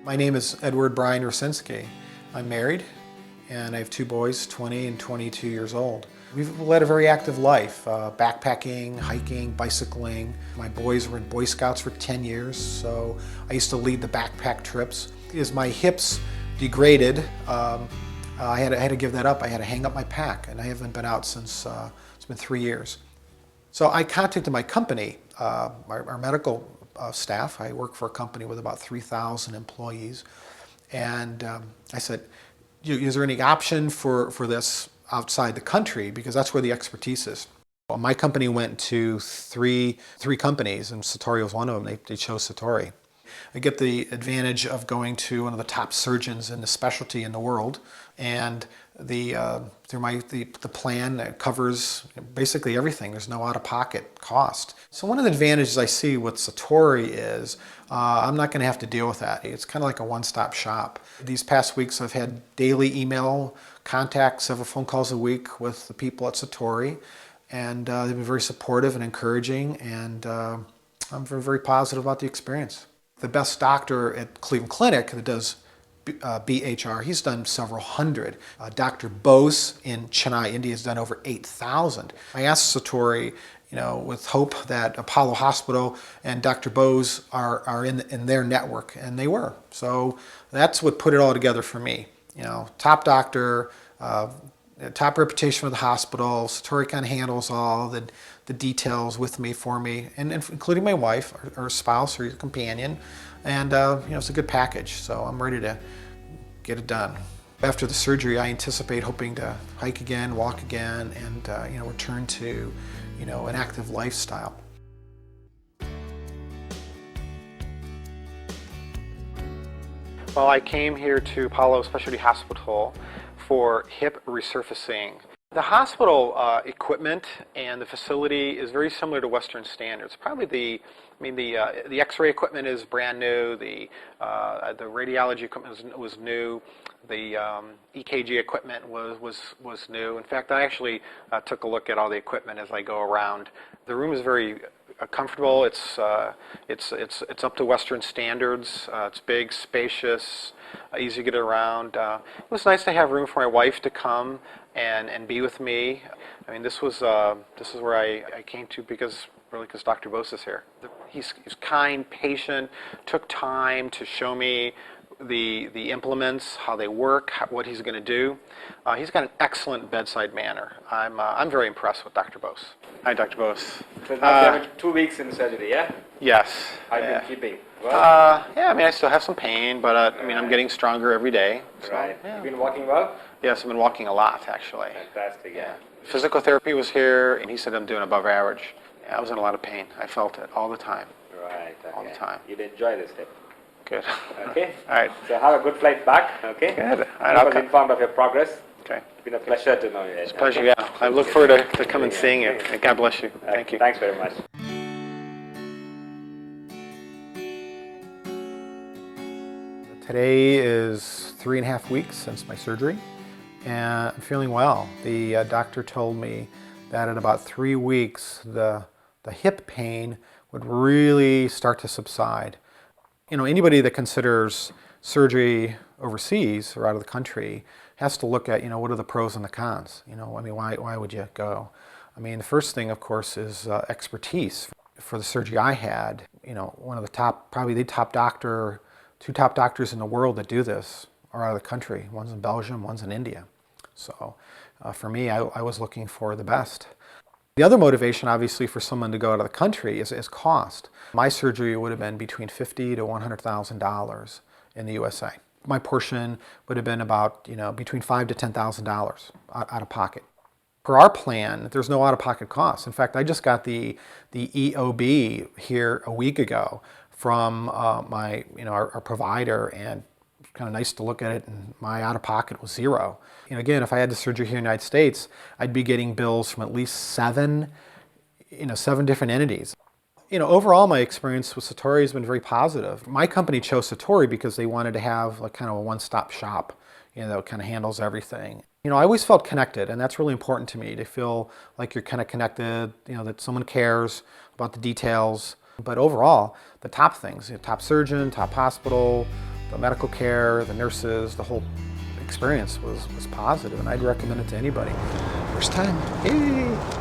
My name is Edward Brian Rosinski. I'm married and I have two boys, 20 and 22 years old. We've led a very active life, backpacking, hiking, bicycling. My boys were in Boy Scouts for 10 years, so I used to lead the backpack trips. As my hips degraded, I had to give that up. I had to hang up my pack, and I haven't been out since, it's been 3 years. So I contacted my company, our medical staff. I work for a company with about 3,000 employees. And I said, is there any option for this outside the country? Because that's where the expertise is. Well, my company went to three companies, and Satori was one of them. They chose Satori. I get the advantage of going to one of the top surgeons in the specialty in the world, and through the plan that covers basically everything. There's no out-of-pocket cost. So one of the advantages I see with Satori is I'm not going to have to deal with that. It's kind of like a one-stop shop. These past weeks I've had daily email contact, several phone calls a week with the people at Satori, and they've been very supportive and encouraging, and I'm very positive about the experience. The best doctor at Cleveland Clinic that does BHR, he's done several hundred. Dr. Bose in Chennai, India has done over 8,000. I asked Satori, with hope that Apollo Hospital and Dr. Bose are in their network, and they were. So that's what put it all together for me. Top doctor, top reputation for the hospital. Satori kind of handles all the details with me, for me, and including my wife, or spouse, or your companion. And it's a good package, so I'm ready to get it done. After the surgery, I anticipate hoping to hike again, walk again, and return to an active lifestyle. Well, I came here to Apollo Specialty Hospital for hip resurfacing. The hospital equipment and the facility is very similar to Western standards. Probably the X-ray equipment is brand new. The radiology equipment was new. The EKG equipment was new. In fact, I actually took a look at all the equipment as I go around. The room is very comfortable. It's up to Western standards. It's big, spacious, easy to get around. It was nice to have room for my wife to come and be with me. I mean, this is where I came to because Dr. Bose is here. He's kind, patient, took time to show me the implements, how they work, what he's going to do. He's got an excellent bedside manner. I'm very impressed with Dr. Bose. Hi, Dr. Bose. So now you have 2 weeks in surgery, yeah? Yes. How have you been keeping? Well? Yeah, I still have some pain, but I'm getting stronger every day. So, right. Yeah. You've been walking well? Yes, I've been walking a lot, actually. Fantastic, yeah. Physical therapy was here, and he said I'm doing above average. Yeah, I was in a lot of pain. I felt it all the time. Right, okay. All the time. You'd enjoy this trip. Good. Okay. All right. So have a good flight back, okay? Good. I was informed of your progress. Okay. It's been a pleasure to know you. It's a pleasure, yeah. I look forward to coming and seeing you. God bless you. Thank you. Thanks very much. Today is 3.5 weeks since my surgery, and I'm feeling well. The doctor told me that in about 3 weeks, the hip pain would really start to subside. Anybody that considers surgery overseas or out of the country has to look at, what are the pros and the cons? Why would you go? The first thing, of course, is expertise. For the surgery I had, one of the top, probably the top doctor, 2 top doctors in the world that do this are out of the country. One's in Belgium, one's in India. So for me, I was looking for the best. The other motivation, obviously, for someone to go out of the country is cost. My surgery would have been between $50,000 to $100,000 in the USA. My portion would have been about, between $5,000 to $10,000 out of pocket. For our plan, there's no out-of-pocket costs. In fact, I just got the EOB here a week ago from our provider, and it's kind of nice to look at it, and my out-of-pocket was $0. Again, if I had the surgery here in the United States, I'd be getting bills from at least 7 different entities. Overall, my experience with Satori has been very positive. My company chose Satori because they wanted to have kind of a one-stop shop, that kind of handles everything. I always felt connected, and that's really important to me, to feel like you're kind of connected, that someone cares about the details. But overall, the top things, top surgeon, top hospital, The medical care, the nurses, the whole experience was positive, and I'd recommend it to anybody. First time, hey!